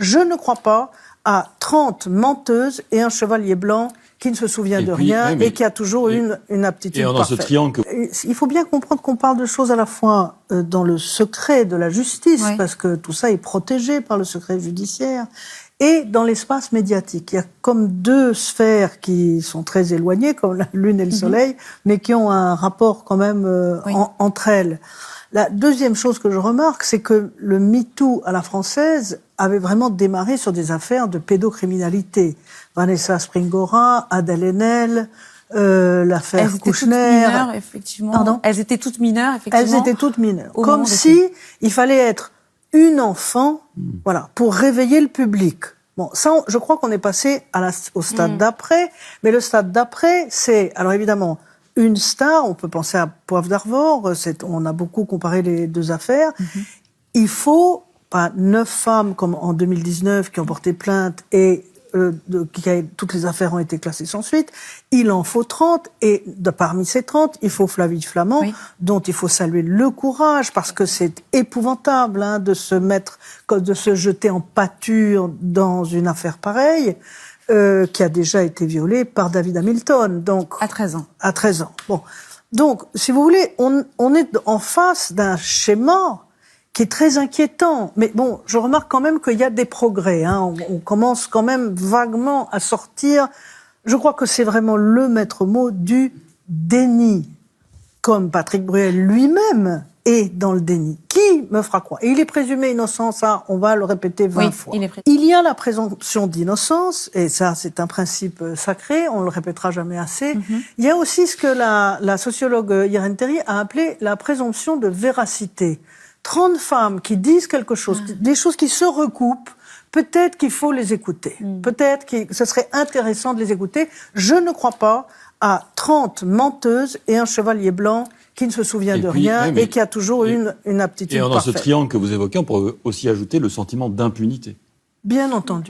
Je ne crois pas à 30 menteuses et un chevalier blanc qui ne se souvient de rien et qui a toujours une aptitude parfaite. Dans ce triangle Il faut bien comprendre qu'on parle de choses à la fois dans le secret de la justice, parce que tout ça est protégé par le secret judiciaire, et dans l'espace médiatique. Il y a comme deux sphères qui sont très éloignées, comme la Lune et le Soleil, mais qui ont un rapport quand même entre elles. La deuxième chose que je remarque, c'est que le MeToo à la française avait vraiment démarré sur des affaires de pédocriminalité. Vanessa Springora, Adèle Haenel, l'affaire Kouchner. Elles étaient toutes mineures, effectivement. Elles étaient toutes mineures. Comme si il fallait être une enfant, voilà, pour réveiller le public. Bon, ça, je crois qu'on est passé au stade d'après, mais le stade d'après, c'est, alors évidemment, une star, on peut penser à Poivre d'Arvor, on a beaucoup comparé les deux affaires. Il faut pas 9 femmes comme en 2019 qui ont porté plainte et toutes les affaires ont été classées sans suite. Il en faut 30 et parmi ces 30, il faut Flavie Flament, dont il faut saluer le courage parce que c'est épouvantable de se jeter en pâture dans une affaire pareille. Qui a déjà été violée par David Hamilton. Donc, à 13 ans. À 13 ans. Bon. Donc, si vous voulez, on est en face d'un schéma qui est très inquiétant. Mais bon, je remarque quand même qu'il y a des progrès. On commence quand même vaguement à sortir. Je crois que c'est vraiment le maître mot du déni. Comme Patrick Bruel lui-même est dans le déni. Qui me fera croire? Et il est présumé innocent, ça, on va le répéter 20 fois. Il y a la présomption d'innocence, et ça, c'est un principe sacré, on le répétera jamais assez. Il y a aussi ce que la sociologue Irène Théry a appelé la présomption de véracité. 30 femmes qui disent quelque chose, des choses qui se recoupent, peut-être qu'il faut les écouter. Peut-être que ce serait intéressant de les écouter. Je ne crois pas à 30 menteuses et un chevalier blanc qui ne se souvient de rien et qui a toujours une aptitude parfaite. Et dans ce triangle que vous évoquez, on pourrait aussi ajouter le sentiment d'impunité. Bien entendu.